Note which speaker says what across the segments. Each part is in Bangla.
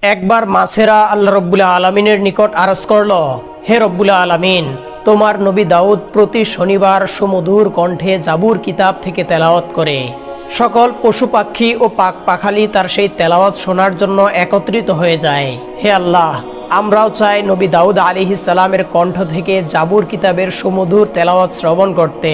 Speaker 1: একবার মাছেরা আল্লাহ রব্বুল আলমিনের নিকট আরজ করল, হে রব্বুল আলমিন, তোমার নবী দাউদ প্রতি শনিবার সুমধুর কণ্ঠে জাবুর কিতাব থেকে তেলাওয়াত করে। সকল পশু পাখি ও পাক পাখালি তার সেই তেলাওয়াত শোনার জন্য একত্রিত হয়ে যায়। হে আল্লাহ, আমরাও চাই নবী দাউদ আলাইহিস সালামের কণ্ঠ থেকে জাবুর কিতাবের সুমধুর তেলাওয়াত শ্রবণ করতে।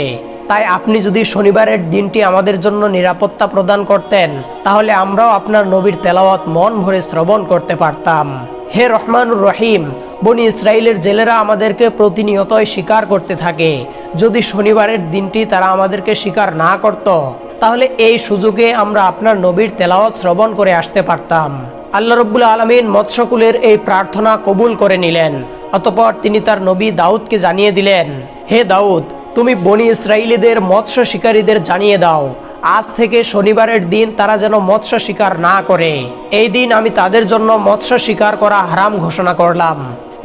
Speaker 1: তাই আপনি যদি শনিবারের দিনটি আমাদের জন্য নিরাপত্তা প্রদান করতেন, তাহলে আমরাও আপনার নবীর তেলাওয়াত মন ভরে শ্রবণ করতে পারতাম। হে রহমানুর রহিম, বনি ইসরাইলের জেলেরা আমাদেরকে প্রতিনিয়তই শিকার করতে থাকে। যদি শনিবারের দিনটি তারা আমাদেরকে শিকার না করত, তাহলে এই সুযোগে আমরা আপনার নবীর তেলাওয়াত শ্রবণ করে আসতে পারতাম। আল্লাহ রব্বুল আলমিন মৎস্যকুলের এই প্রার্থনা কবুল করে নিলেন। অতঃপর তিনি তার নবী দাউদকে জানিয়ে দিলেন, হে দাউদ, তুমি বনি ইসরাইলীদের মৎস্য শিকারীদের জানিয়ে দাও, আজ থেকে শনিবারের দিন তারা যেন মৎস্য শিকার না করে। এই দিন আমি তাদের জন্য মৎস্য শিকার করা হারাম ঘোষণা করলাম।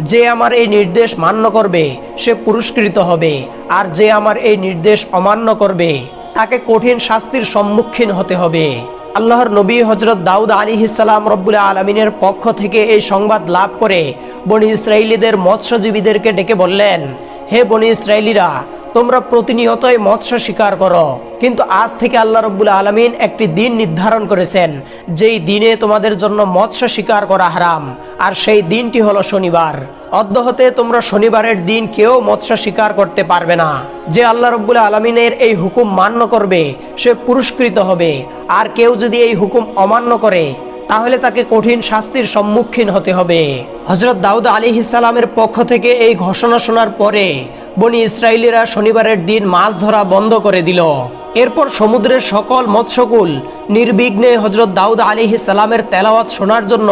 Speaker 1: যে আমার এই নির্দেশ মান্য করবে সে পুরস্কৃত হবে, আর যে আমার এই নির্দেশ অমান্য করবে তাকে কঠিন শাস্তির সম্মুখীন হতে হবে। আল্লাহর নবী হযরত দাউদ আলাইহিস সালাম রব্বুল আলামিনের পক্ষ থেকে এই সংবাদ লাভ করে বনি ইসরাইলীদের মৎস্যজীবীদেরকে ডেকে বললেন, হে বনি ইসরাইলীরা, তোমরা প্রতিনিয়তই মৎস্য শিকার করো, কিন্তু আজ থেকে আল্লাহ রব্বুল আলামিন একটি দিন নির্ধারণ করেছেন যেই দিনে তোমাদের জন্য মৎস্য শিকার করা হারাম, আর সেই দিনটি হলো শনিবার। অদ্য হতে তোমরা শনিবারের দিন কেউ মৎস্য শিকার করতে পারবে না। যে আল্লাহ রব্বুল আলামিনের এই হুকুম মান্য করবে সে পুরস্কৃত হবে, আর কেউ যদি এই হুকুম অমান্য করে তাহলে তাকে কঠিন শাস্তির সম্মুখীন হতে হবে। হযরত দাউদ আলাইহিস সালামের পক্ষ থেকে এই ঘোষণা শোনার পরে বনি ইসরাইলীরা শনিবারের দিন মাছ ধরা বন্ধ করে দিল। এরপর সমুদ্রের সকল মৎস্যকুল নির্বিঘ্নে হযরত দাউদ আলাইহিস সালামের তেলাওয়াত শোনার জন্য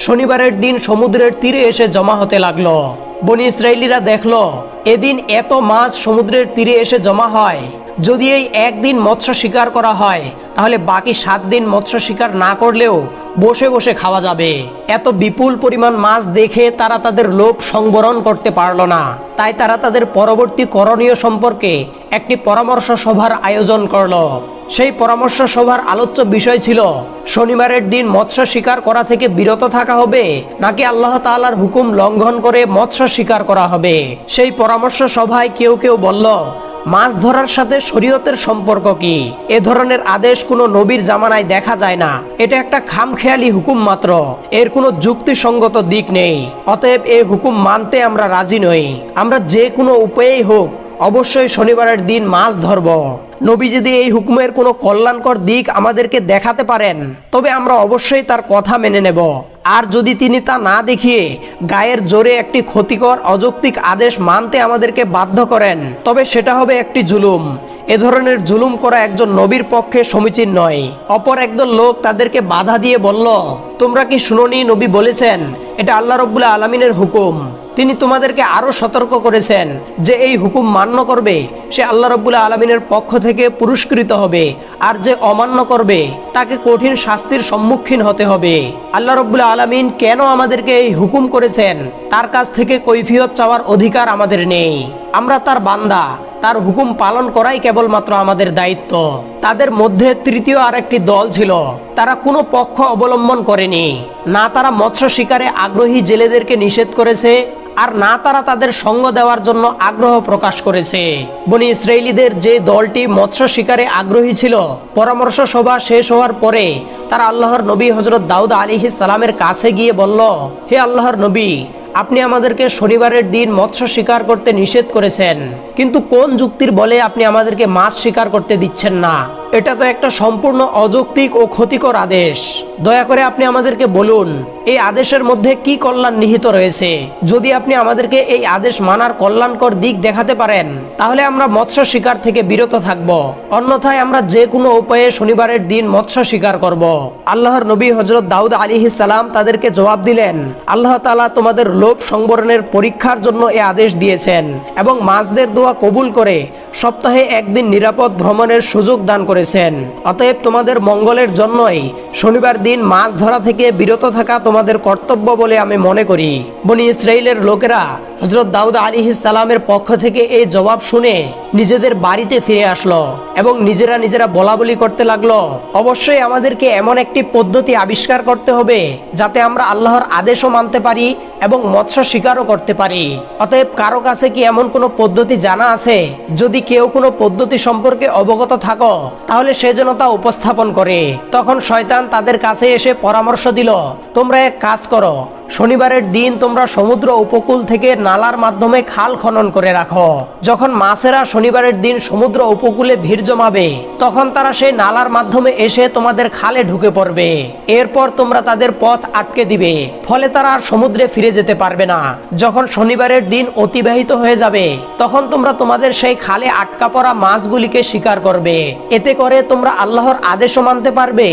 Speaker 1: শনিবারের দিন সমুদ্রের তীরে এসে জমা হতে লাগলো। বনি ইসরাইলীরা দেখলো এদিন এত মাছ সমুদ্রের তীরে এসে জমা হয়। যদি এই একদিন মৎস্য শিকার করা হয়, তাহলে বাকি 7 দিন মৎস্য শিকার না করলেও বসে বসে খাওয়া যাবে। এত বিপুল পরিমাণ মাছ দেখে তারা তাদের লোভ সংবরণ করতে পারল না। তাই তারা তাদের পরবর্তী করণীয় সম্পর্কে একটি পরামর্শ সভার আয়োজন করলো। সেই পরামর্শ সভার আলোচ্য বিষয় ছিল, শনিবারের দিন মৎস্য শিকার করা থেকে বিরত থাকা হবে নাকি আল্লাহ তাআলার হুকুম লঙ্ঘন করে মৎস্য শিকার করা হবে। সেই পরামর্শ সভায় কেউ কেউ বলল, মাছ ধরার সাথে শরীয়তের সম্পর্ক কি? এ ধরনের আদেশ কোনো নবীর জামানায় দেখা যায় না। এটা একটা খামখেয়ালি হুকুম মাত্র, এর কোনো যুক্তিসঙ্গত দিক নেই। অতএব এই হুকুম মানতে আমরা রাজি নই। আমরা যে কোনো উপায়েই হোক অবশ্যই শনিবারের দিন মাছ ধরব। নবী যদি এই হুকুমের কোনো কল্যাণকর দিক আমাদেরকে দেখাতে পারেন, তবে আমরা অবশ্যই তার কথা মেনে নেব। আর যদি তিনি তা না দেখিয়ে গায়ের জোরে একটি ক্ষতিকর অযৌক্তিক আদেশ মানতে আমাদেরকে বাধ্য করেন, তবে সেটা হবে একটি জুলুম। এ ধরনের জুলুম করা একজন নবীর পক্ষে সমীচীন নয়। অপর একদল লোক তাদেরকে বাধা দিয়ে বলল, তোমরা কি শুনোনি নবী বলেছেন এটা আল্লাহ রাব্বুল আলামিনের হুকুম? তিনি তোমাদেরকে আরো সতর্ক করেছেন যে এই হুকুম মান্য করবে সে আল্লাহ রাব্বুল আলামিনের পক্ষ থেকে পুরস্কৃত হবে, আর যে অমান্য করবে তাকে কঠিন শাস্তির সম্মুখীন হতে হবে। আল্লাহ রাব্বুল আলামিন কেন আমাদেরকে এই হুকুম করেছেন তার কাছ থেকে কৈফিয়ত চাওয়ার অধিকার আমাদের নেই। আমরা তার বান্দা, তার হুকুম পালন করাই কেবলমাত্র আমাদের দায়িত্ব। তাদের মধ্যে তৃতীয় আরেকটি দল ছিল, তারা কোনো পক্ষ অবলম্বন করেনি। না তারা মৎস্য শিকারে আগ্রহী জেলেদেরকে নিষেধ করেছে, আর না তারা তাদের সঙ্গ দেওয়ার জন্য আগ্রহ প্রকাশ করেছে। বনি ইসরাইলীদের যে দলটি মৎস্য শিকারে আগ্রহী ছিল, পরামর্শ সভা শেষ হওয়ার পরে তারা আল্লাহর নবী হযরত দাউদ আলাইহিস সালামের কাছে গিয়ে বলল, হে আল্লাহর নবী, আপনি আমাদেরকে শনিবারের দিন মৎস্য শিকার করতে নিষেধ করেছেন, কিন্তু কোন যুক্তির বলে আপনি আমাদেরকে মাছ শিকার করতে দিচ্ছেন না? এটা তো একটা সম্পূর্ণ অযৌক্তিক ও ক্ষতিকর আদেশ। দয়া করে আপনি আমাদেরকে বলুন এই আদেশের মধ্যে কি কল্যাণ নিহিত রয়েছে। যদি আপনি আমাদেরকে এই আদেশ মানার কল্যাণকর দিক দেখাতে পারেন, তাহলে আমরা মৎস্য শিকার থেকে বিরত থাকব, অন্যথায় আমরা যে কোনো উপায়ে শনিবারের দিন মৎস্য শিকার করব। আল্লাহর নবী হযরত দাউদ আলাইহিস সালাম তাদেরকে জবাব দিলেন, আল্লাহ তাআলা তোমাদের লোভ সংবরণের পরীক্ষার জন্য এই আদেশ দিয়েছেন এবং মাছদের দোয়া কবুল করে সপ্তাহে একদিন নিরাপদ ভ্রমণের সুযোগ দান করেছেন। করেছেন। অতএব তোমাদের মঙ্গলের জন্যই শনিবার দিন মাছ ধরা থেকে বিরত থাকা তোমাদের কর্তব্য বলে আমি মনে করি। বনি ইসরাইলের লোকেরা হযরত দাউদ আলাইহিস সালামের পক্ষ থেকে এই জবাব শুনে নিজেদের বাড়িতে ফিরে আসলো এবং নিজেরা বলাবলি করতে লাগলো, অবশ্যই আমাদেরকে এমন একটি পদ্ধতি আবিষ্কার করতে হবে যাতে আমরা আল্লাহর আদেশও মানতে পারি এবং মৎস্য শিকারও করতে পারি। অতএব কারো কাছে কি এমন কোনো পদ্ধতি জানা আছে? যদি কেউ কোনো পদ্ধতি সম্পর্কে অবগত থাকো তাহলে সে যেন তা উপস্থাপন করে। তখন শয়তান তাদের কাছে এসে পরামর্শ দিল, তোমরা এক কাজ করো, শনিবারের দিন তোমরা সমুদ্র উপকূল থেকে নালার মাধ্যমে খাল খনন করে রাখো। যখন মাছেরা শনিবারের দিন সমুদ্র উপকূলে ভিড় জমাবে তখন তারা সেই নালার মাধ্যমে এসে তোমাদের খালে ঢুকে পড়বে। এরপর তোমরা তাদের পথ আটকে দিবে, ফলে তারা আর সমুদ্রে ফিরে যেতে পারবে না। যখন শনিবারের দিন অতিবাহিত হয়ে যাবে তখন তোমরা তোমাদের সেই খালে আটকা পড়া মাছগুলিকে শিকার করবে। এতে করে তোমরা আল্লাহর আদেশও মানতে পারবে,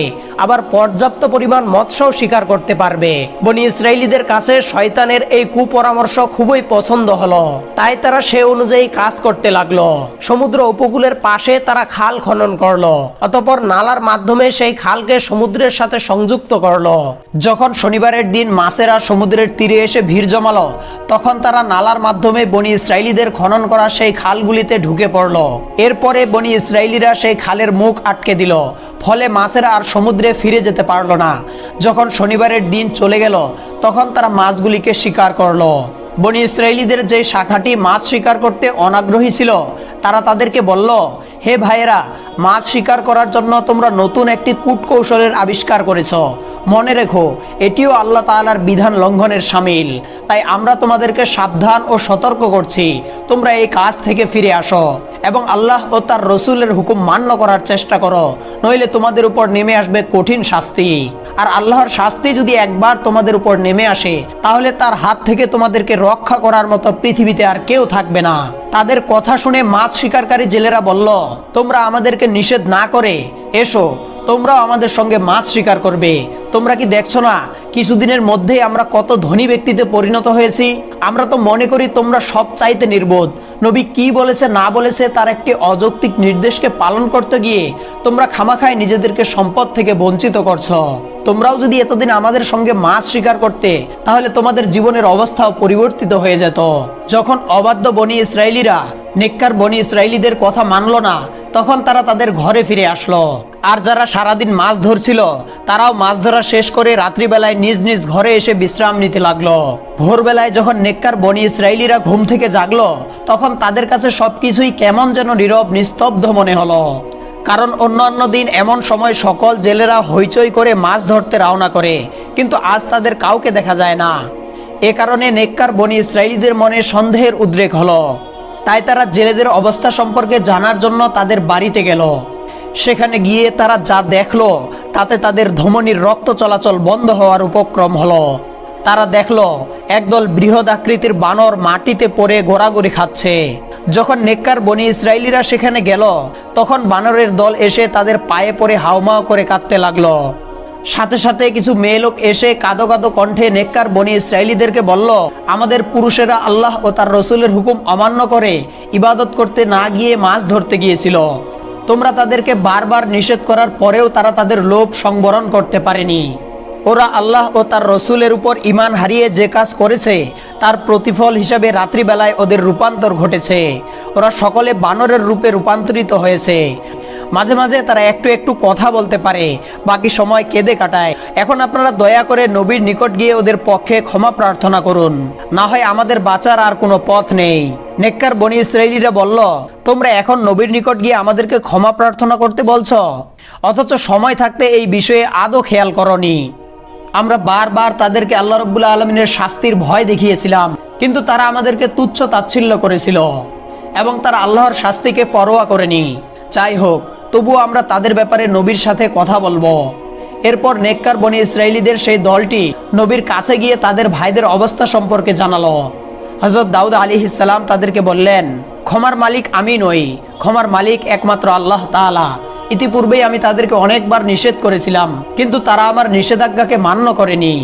Speaker 1: আবার পর্যাপ্ত পরিমাণ মৎস্যও শিকার করতে পারবে। বনি ইসরাইলীদের কাছে শয়তানের এই কুপরামর্শ খুবই পছন্দ হলো, তাই তারা সে অনুযায়ী কাজ করতে লাগলো। সমুদ্র উপকূলের পাশে তারা খাল খনন করলো, অতঃপর নালার মাধ্যমে সেই খালকে সমুদ্রের সাথে সংযুক্ত করলো। যখন শনিবারের দিন মাছেরা সমুদ্রের তীরে এসে ভিড় জমালো তখন তারা নালার মাধ্যমে বনি ইসরাইলীদের খনন করা সেই খালগুলিতে ঢুকে পড়লো। এরপরে বনি ইসরাইলীরা সেই খালের মুখ আটকে দিল, ফলে মাছেরা আর সমুদ্রে ফিরে যেতে পারলো না। যখন শনিবারের দিন চলে গেল তখন তারা মাছগুলিকে শিকার করলো। বনি ইসরাইলীদের যে শাখাটি মাছ শিকার করতে অনাগ্রহী ছিল তারা তাদেরকে বলল, হে ভাইয়েরা, মাছ শিকার করার জন্য তোমরা নতুন একটি কূটকৌশলের আবিষ্কার করেছ। মনে রেখো, এটিও আল্লাহ তাআলার বিধান লঙ্ঘনের শামিল। তাই আমরা তোমাদেরকে সাবধান ও সতর্ক করছি, তোমরা এই কাজ থেকে ফিরে আসো এবং আল্লাহ ও তার রসুলের হুকুম মান্য করার চেষ্টা করো, নইলে তোমাদের উপর নেমে আসবে কঠিন শাস্তি। আর আল্লাহর শাস্তি যদি একবার তোমাদের উপর নেমে আসে তাহলে তার হাত থেকে তোমাদেরকে রক্ষা করার মতো পৃথিবীতে আর কেউ থাকবে না। তাদের কথা শুনে মাছ শিকারকারী জেলেরা বলল, তোমরা আমাদেরকে নিষেধ না করে এসো, তোমরাও আমাদের সঙ্গে মাছ শিকার করবে। তোমরা কি দেখছো না কিছুদিনের মধ্যেই আমরা কত ধনী ব্যক্তিতে পরিণত হয়েছি? আমরা তো মনে করি তোমরা সব চাইতে নির্বোধ। নবী কি বলেছে না বলেছে তার একটি অযৌক্তিক নির্দেশকে পালন করতে গিয়ে তোমরা খামাখায় নিজেদেরকে সম্পদ থেকে বঞ্চিত করছো। তোমরাও যদি এতদিন আমাদের সঙ্গে মাছ শিকার করতে তাহলে তোমাদের জীবনের অবস্থাও পরিবর্তিত হয়ে যেত। যখন অবাধ্য বনি ইসরাইলীরা নেককার বনি ইসরাইলীদের কথা মানল না তখন তারা তাদের ঘরে ফিরে আসলো। আর যারা সারাদিন মাছ ধরছিল তারাও মাছ ধরা শেষ করে রাত্রিবেলায় নিজ নিজ ঘরে এসে বিশ্রাম নিতে লাগলো। ভোরবেলায় যখন নেককার বনি ইসরাইলীরা ঘুম থেকে জাগলো তখন তাদের কাছে সবকিছুই কেমন যেন নীরব নিস্তব্ধ মনে হলো। কারণ অন্যান্য দিন এমন সময় সকল জেলেরা হইচই করে মাছ ধরতে রওনা করে, কিন্তু আজ তাদের কাউকে দেখা যায় না। এ কারণে নেককার বনি ইসরাইলীদের মনে সন্দেহের উদ্রেক হলো। তাই তারা জেলেদের অবস্থা সম্পর্কে জানার জন্য তাদের বাড়িতে গেল। সেখানে গিয়ে তারা যা দেখলো তাতে তাদের ধমনীর রক্ত চলাচল বন্ধ হওয়ার উপক্রম হলো। তারা দেখলো একদল বৃহৎ আকৃতির বানর মাটিতে পড়ে গোড়াগড়ি খাচ্ছে। যখন নেককার বনি ইসরাইলীরা সেখানে গেল তখন বানরের দল এসে তাদের পায়ে পড়ে হাউমাউ করে কাঁদতে লাগলো। সাথে সাথে কিছু মেয়ে লোক এসে কাঁদো কাঁদো কণ্ঠে নেককার বনি ইসরাইলীদেরকে বলল, আমাদের পুরুষেরা আল্লাহ ও তার রসুলের হুকুম অমান্য করে ইবাদত করতে না গিয়ে মাছ ধরতে গিয়েছিল। তোমরা তাদেরকে বারবার নিষেধ করার পরেও তারা তাদের লোভ সংবরণ করতে পারেনি। ওরা আল্লাহ ও তার রসুলের উপর ঈমান হারিয়ে যে কাজ করেছে তার প্রতিফল হিসাবে রাত্রিবেলায় ওদের রূপান্তর ঘটেছে। ওরা সকলে বানরের রূপে রূপান্তরিত হয়েছে। মাঝে মাঝে তারা একটু একটু কথা বলতে পারে, বাকি সময় কেঁদে কাটায়। এখন আপনারা দয়া করে নবীর নিকট গিয়ে ওদের পক্ষে ক্ষমা প্রার্থনা করুন, না হয় আমাদের বাঁচার আর কোনো পথ নেই। নেককার বনি ইসরাইলীরা বলল, তোমরা এখন নবীর নিকট গিয়ে আমাদেরকে ক্ষমা প্রার্থনা করতে বলছো, অথচ সময় থাকতে এই বিষয়ে আদৌ খেয়াল করনি। আমরা বারবার তাদেরকে আল্লাহ রাব্বুল আলামিনের শাস্তির ভয় দেখিয়েছিলাম, কিন্তু তারা আমাদেরকে তুচ্ছ তাচ্ছিল্য করেছিল এবং তারা আল্লাহর শাস্তিকে পরোয়া করেনি। যাই হোক, তবুও আমরা তাদের ব্যাপারে নবীর সাথে কথা বলবো। এরপর নেককার বনি ইসরাইলীদের সেই দলটি নবীর কাছে গিয়ে তাদের ভাইদের অবস্থা সম্পর্কে জানালো। হযরত দাউদ আলাইহিস সালাম তাদেরকে বললেন, ক্ষমার মালিক আমি নই, ক্ষমার মালিক একমাত্র আল্লাহ তাআলা। ইতিপূর্বেই আমি তাদেরকে অনেকবার নিষেধ করেছিলাম, কিন্তু তারা আমার নিষেধাজ্ঞাকে মান্য করেনি।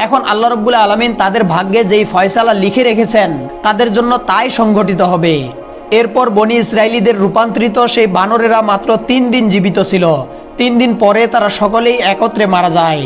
Speaker 1: এখন আল্লাহ রাব্বুল আলামিন তাদের ভাগ্যে যেই ফয়সালা লিখে রেখেছেন তাদের জন্য তাই সংঘটিত হবে। এরপর বনি ইসরায়েলীদের রূপান্তরিত সেই বানরেরা মাত্র 3 দিন জীবিত ছিল। 3 দিন পরে তারা সকলেই একত্রে মারা যায়।